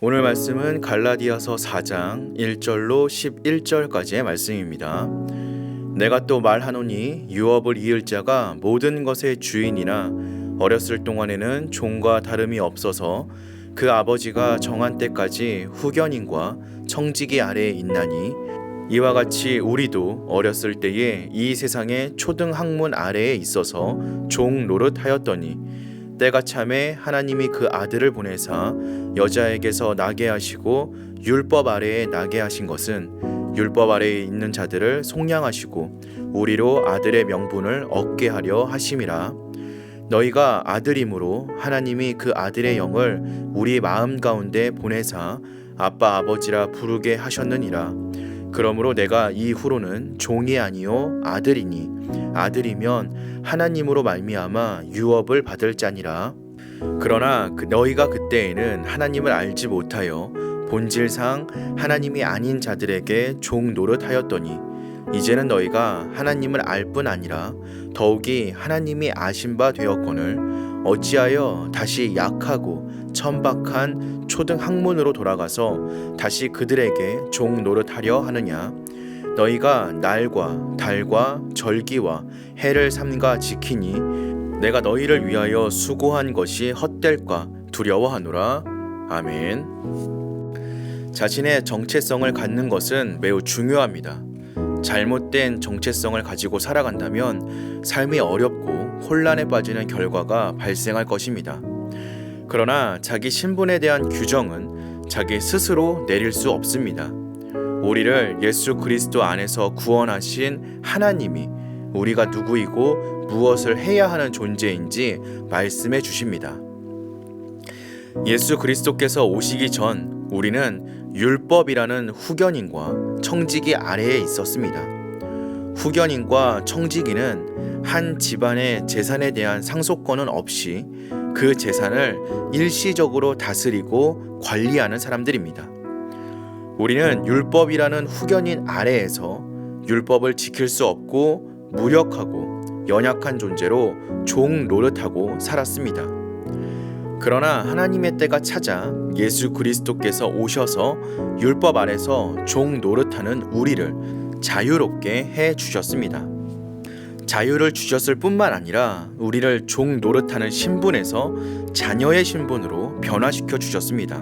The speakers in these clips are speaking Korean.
오늘 말씀은 갈라디아서 4장 1절로 11절까지의 말씀입니다. 내가 또 말하노니 유업을 이을 자가 모든 것의 주인이나 어렸을 동안에는 종과 다름이 없어서 그 아버지가 정한 때까지 후견인과 청지기 아래에 있나니 이와 같이 우리도 어렸을 때에 이 세상의 초등 학문 아래에 있어서 종 노릇하였더니 때가 참에 하나님이 그 아들을 보내사 여자에게서 나게 하시고 율법 아래에 나게 하신 것은 율법 아래에 있는 자들을 속량하시고 우리로 아들의 명분을 얻게 하려 하심이라. 너희가 아들이므로 하나님이 그 아들의 영을 우리 마음 가운데 보내사 아빠 아버지라 부르게 하셨느니라. 그러므로 내가 이후로는 종이 아니요 아들이니 아들이면 하나님으로 말미암아 유업을 받을 자니라. 그러나 너희가 그때에는 하나님을 알지 못하여 본질상 하나님이 아닌 자들에게 종 노릇하였더니 이제는 너희가 하나님을 알 뿐 아니라 더욱이 하나님이 아신 바 되었거늘 어찌하여 다시 약하고 천박한 초등 학문으로 돌아가서 다시 그들에게 종 노릇하려 하느냐. 너희가 날과 달과 절기와 해를 삼가 지키니 내가 너희를 위하여 수고한 것이 헛될까 두려워하노라. 아멘. 자신의 정체성을 갖는 것은 매우 중요합니다. 잘못된 정체성을 가지고 살아간다면 삶이 어렵고 혼란에 빠지는 결과가 발생할 것입니다. 그러나 자기 신분에 대한 규정은 자기 스스로 내릴 수 없습니다. 우리를 예수 그리스도 안에서 구원하신 하나님이 우리가 누구이고 무엇을 해야 하는 존재인지 말씀해 주십니다. 예수 그리스도께서 오시기 전 우리는 율법이라는 후견인과 청지기 아래에 있었습니다. 후견인과 청지기는 한 집안의 재산에 대한 상속권은 없이 그 재산을 일시적으로 다스리고 관리하는 사람들입니다. 우리는 율법이라는 후견인 아래에서 율법을 지킬 수 없고 무력하고 연약한 존재로 종 노릇하고 살았습니다. 그러나 하나님의 때가 찾아 예수 그리스도께서 오셔서 율법 아래서 종 노릇하는 우리를 자유롭게 해 주셨습니다. 자유를 주셨을 뿐만 아니라 우리를 종 노릇하는 신분에서 자녀의 신분으로 변화시켜 주셨습니다.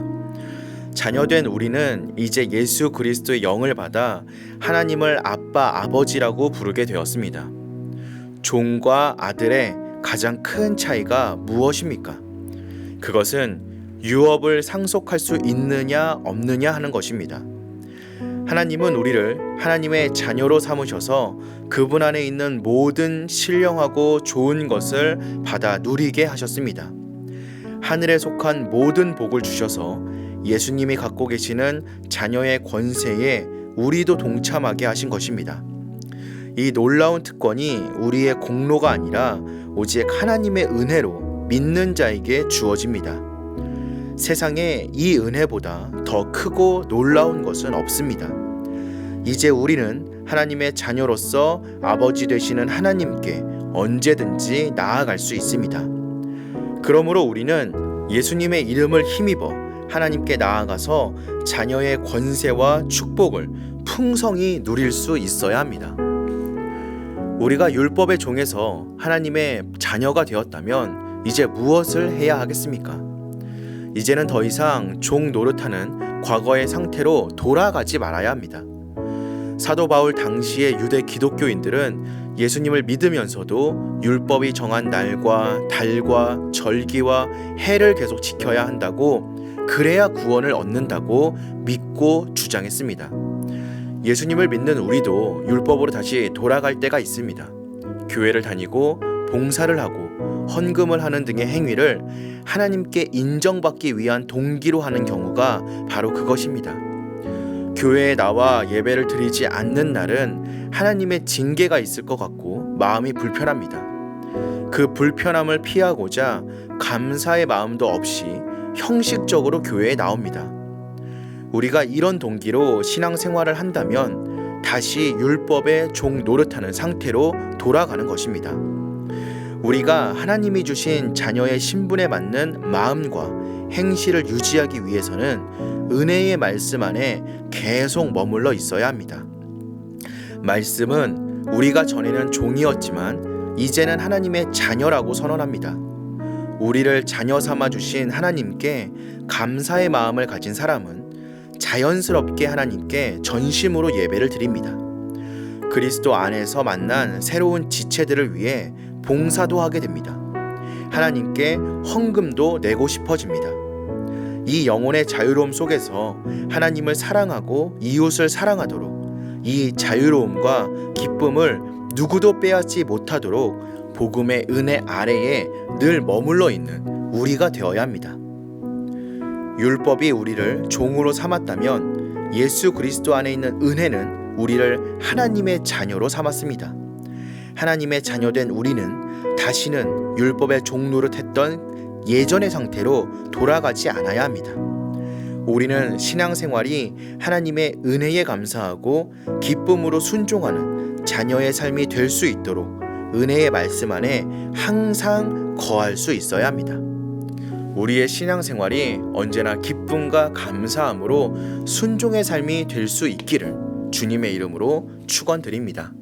자녀된 우리는 이제 예수 그리스도의 영을 받아 하나님을 아빠 아버지라고 부르게 되었습니다. 종과 아들의 가장 큰 차이가 무엇입니까? 그것은 유업을 상속할 수 있느냐 없느냐 하는 것입니다. 하나님은 우리를 하나님의 자녀로 삼으셔서 그분 안에 있는 모든 신령하고 좋은 것을 받아 누리게 하셨습니다. 하늘에 속한 모든 복을 주셔서 예수님이 갖고 계시는 자녀의 권세에 우리도 동참하게 하신 것입니다. 이 놀라운 특권이 우리의 공로가 아니라 오직 하나님의 은혜로 믿는 자에게 주어집니다. 세상에 이 은혜보다 더 크고 놀라운 것은 없습니다. 이제 우리는 하나님의 자녀로서 아버지 되시는 하나님께 언제든지 나아갈 수 있습니다. 그러므로 우리는 예수님의 이름을 힘입어 하나님께 나아가서 자녀의 권세와 축복을 풍성히 누릴 수 있어야 합니다. 우리가 율법의 종에서 하나님의 자녀가 되었다면 이제 무엇을 해야 하겠습니까? 이제는 더 이상 종 노릇하는 과거의 상태로 돌아가지 말아야 합니다. 사도 바울 당시의 유대 기독교인들은 예수님을 믿으면서도 율법이 정한 날과 달과 절기와 해를 계속 지켜야 한다고, 그래야 구원을 얻는다고 믿고 주장했습니다. 예수님을 믿는 우리도 율법으로 다시 돌아갈 때가 있습니다. 교회를 다니고 봉사를 하고 헌금을 하는 등의 행위를 하나님께 인정받기 위한 동기로 하는 경우가 바로 그것입니다. 교회에 나와 예배를 드리지 않는 날은 하나님의 징계가 있을 것 같고 마음이 불편합니다. 그 불편함을 피하고자 감사의 마음도 없이 형식적으로 교회에 나옵니다. 우리가 이런 동기로 신앙생활을 한다면 다시 율법의 종 노릇하는 상태로 돌아가는 것입니다. 우리가 하나님이 주신 자녀의 신분에 맞는 마음과 행실을 유지하기 위해서는 은혜의 말씀 안에 계속 머물러 있어야 합니다. 말씀은 우리가 전에는 종이었지만 이제는 하나님의 자녀라고 선언합니다. 우리를 자녀 삼아 주신 하나님께 감사의 마음을 가진 사람은 자연스럽게 하나님께 전심으로 예배를 드립니다. 그리스도 안에서 만난 새로운 지체들을 위해 봉사도 하게 됩니다. 하나님께 헌금도 내고 싶어집니다. 이 영혼의 자유로움 속에서 하나님을 사랑하고 이웃을 사랑하도록 이 자유로움과 기쁨을 누구도 빼앗지 못하도록 복음의 은혜 아래에 늘 머물러 있는 우리가 되어야 합니다. 율법이 우리를 종으로 삼았다면 예수 그리스도 안에 있는 은혜는 우리를 하나님의 자녀로 삼았습니다. 하나님의 자녀된 우리는 다시는 율법의 종 노릇했던 예전의 상태로 돌아가지 않아야 합니다. 우리는 신앙생활이 하나님의 은혜에 감사하고 기쁨으로 순종하는 자녀의 삶이 될 수 있도록 은혜의 말씀 안에 항상 거할 수 있어야 합니다. 우리의 신앙생활이 언제나 기쁨과 감사함으로 순종의 삶이 될 수 있기를 주님의 이름으로 축원드립니다.